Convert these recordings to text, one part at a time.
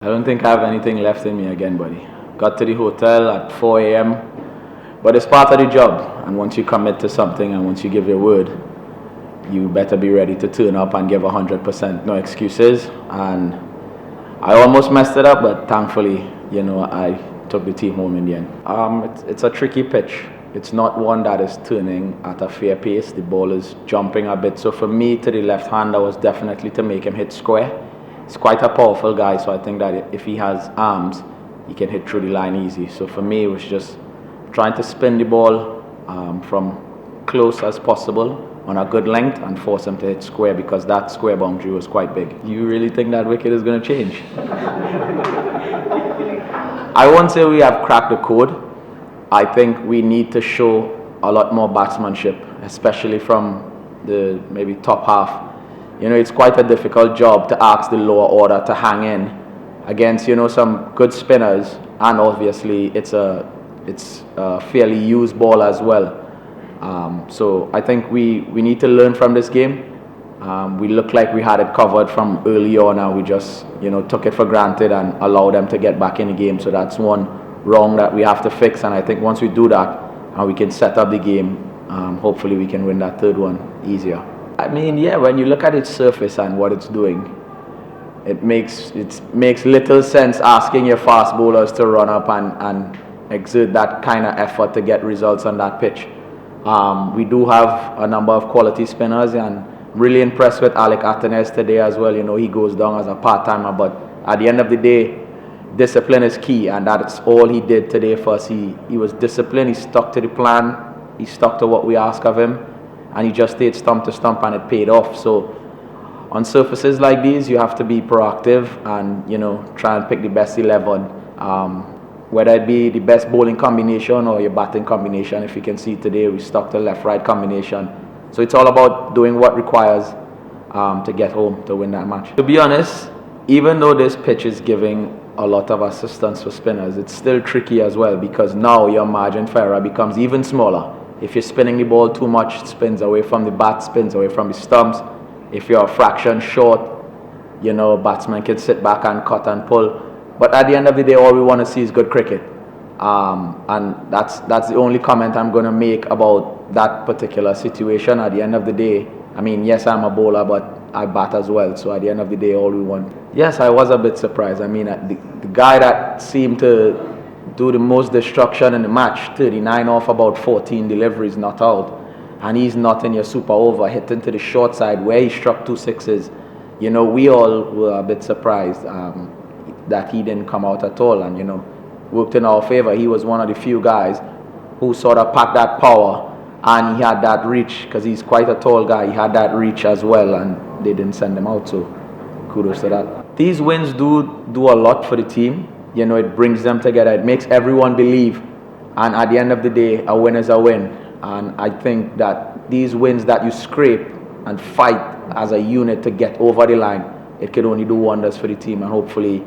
I don't think I have anything left in me again, buddy. Got to the hotel at 4 a.m. But it's part of the job. And once you commit to something and once you give your word, you better be ready to turn up and give 100%. No excuses. And I almost messed it up, but thankfully, I took the team home in the end. It's a tricky pitch. It's not one that is turning at a fair pace. The ball is jumping a bit. So for me, to the left-hander was definitely to make him hit square. He's quite a powerful guy, so I think that if he has arms, he can hit through the line easy. So for me, it was just trying to spin the ball from close as possible on a good length and force him to hit square, because that square boundary was quite big. You really think that wicket is going to change? I won't say we have cracked the code. I think we need to show a lot more batsmanship, especially from the maybe top half. It's quite a difficult job to ask the lower order to hang in against, some good spinners, and obviously it's a fairly used ball as well. So I think we need to learn from this game. We looked like we had it covered from early on, and we just, took it for granted and allowed them to get back in the game. So that's one wrong that we have to fix, and I think once we do that and we can set up the game, hopefully we can win that third one easier. I mean, yeah, when you look at its surface and what it's doing, it makes little sense asking your fast bowlers to run up and exert that kind of effort to get results on that pitch. We do have a number of quality spinners, and I'm really impressed with Alec Atenes today as well. He goes down as a part-timer, but at the end of the day, discipline is key, and that's all he did today for us. He was disciplined, he stuck to the plan, he stuck to what we asked of him, and he just stayed stump to stump, and it paid off. So on surfaces like these, you have to be proactive and try and pick the best 11, whether it be the best bowling combination or your batting combination. If you can see today, we stuck to left-right combination. So it's all about doing what requires to get home to win that match. To be honest, even though this pitch is giving a lot of assistance for spinners, it's still tricky as well, because now your margin for error becomes even smaller. If you're spinning the ball too much, it spins away from the bat, spins away from the stumps. If you're a fraction short, batsmen can sit back and cut and pull. But at the end of the day, all we want to see is good cricket. And that's the only comment I'm going to make about that particular situation. At the end of the day, I mean, yes, I'm a bowler, but I bat as well. So at the end of the day, all we want. Yes, I was a bit surprised. I mean, the guy that seemed to do the most destruction in the match, 39 off about 14 deliveries, not out, and he's not in your super over, hitting to the short side where he struck 2 sixes. We all were a bit surprised that he didn't come out at all, and worked in our favor. He was one of the few guys who sort of packed that power, and he had that reach, because he's quite a tall guy. He had that reach as well, and they didn't send him out, so kudos to that. These wins do a lot for the team. It brings them together. It makes everyone believe. And at the end of the day, a win is a win. And I think that these wins that you scrape and fight as a unit to get over the line, it can only do wonders for the team. And hopefully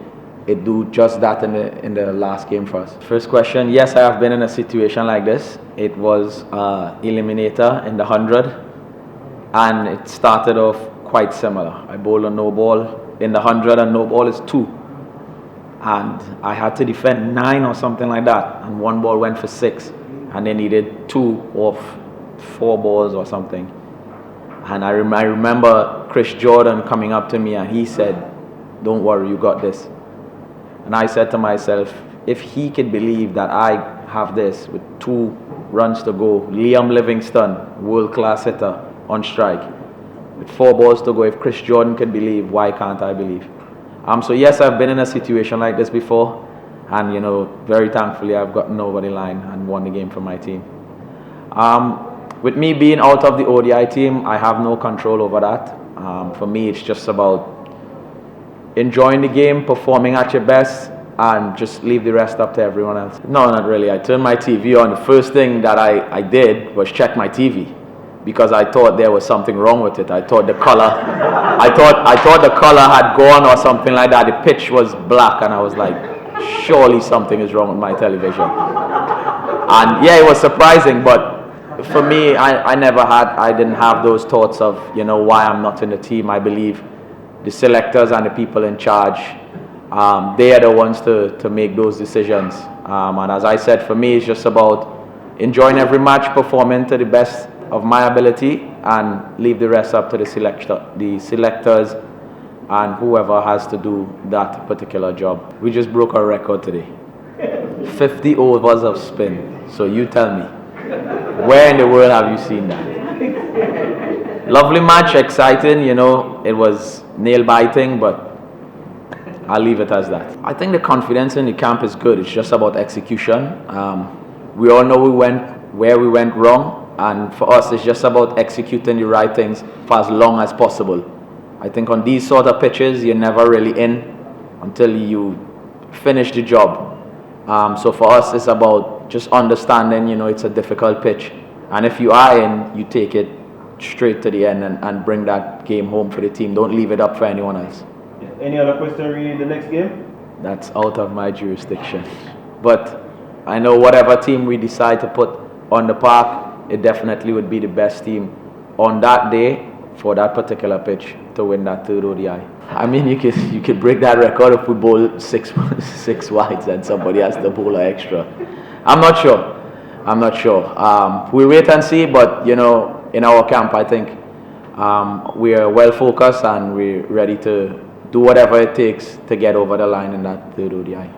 it do just that in the last game for us. First question, yes, I have been in a situation like this. It was eliminator in the 100. And it started off quite similar. I bowled a no ball in the 100, and no ball is 2. And I had to defend 9 or something like that, and 1 ball went for 6, and they needed 2 off 4 balls or something. And I remember Chris Jordan coming up to me, and he said, "Don't worry, you got this." And I said to myself, if he could believe that I have this with 2 runs to go, Liam Livingstone, world-class hitter, on strike, with 4 balls to go, if Chris Jordan can believe, why can't I believe? So yes, I've been in a situation like this before, and very thankfully I've gotten over the line and won the game for my team. With me being out of the ODI team, I have no control over that. For me, it's just about enjoying the game, performing at your best, and just leave the rest up to everyone else. No, not really. I turned my TV on. The first thing that I did was check my TV, because I thought there was something wrong with it. I thought the color, I thought the color had gone or something like that. The pitch was black, and I was like, surely something is wrong with my television. And yeah, it was surprising, but for me, I didn't have those thoughts of, why I'm not in the team. I believe the selectors and the people in charge they are the ones to make those decisions. And as I said, for me, it's just about enjoying every match, performing to the best of my ability, and leave the rest up to the selectors and whoever has to do that particular job. We just broke our record today. 50 overs of spin. So you tell me, where in the world have you seen that? Lovely match, exciting, you know, it was nail-biting, but I'll leave it as that. I think the confidence in the camp is good. It's just about execution. We all know where we went wrong, and for us it's just about executing the right things for as long as possible. I think on these sort of pitches you're never really in until you finish the job. So for us it's about just understanding, you know, it's a difficult pitch, and if you are in, you take it straight to the end and bring that game home for the team. Don't leave it up for anyone else. Any other question regarding the next game? That's out of my jurisdiction. But I know whatever team we decide to put on the park, it definitely would be the best team on that day for that particular pitch to win that third ODI. I mean, you could break that record if we bowl six wides and somebody has to bowl an extra. I'm not sure. We'll wait and see, but you know, in our camp, I think we are well focused and we're ready to do whatever it takes to get over the line in that third ODI.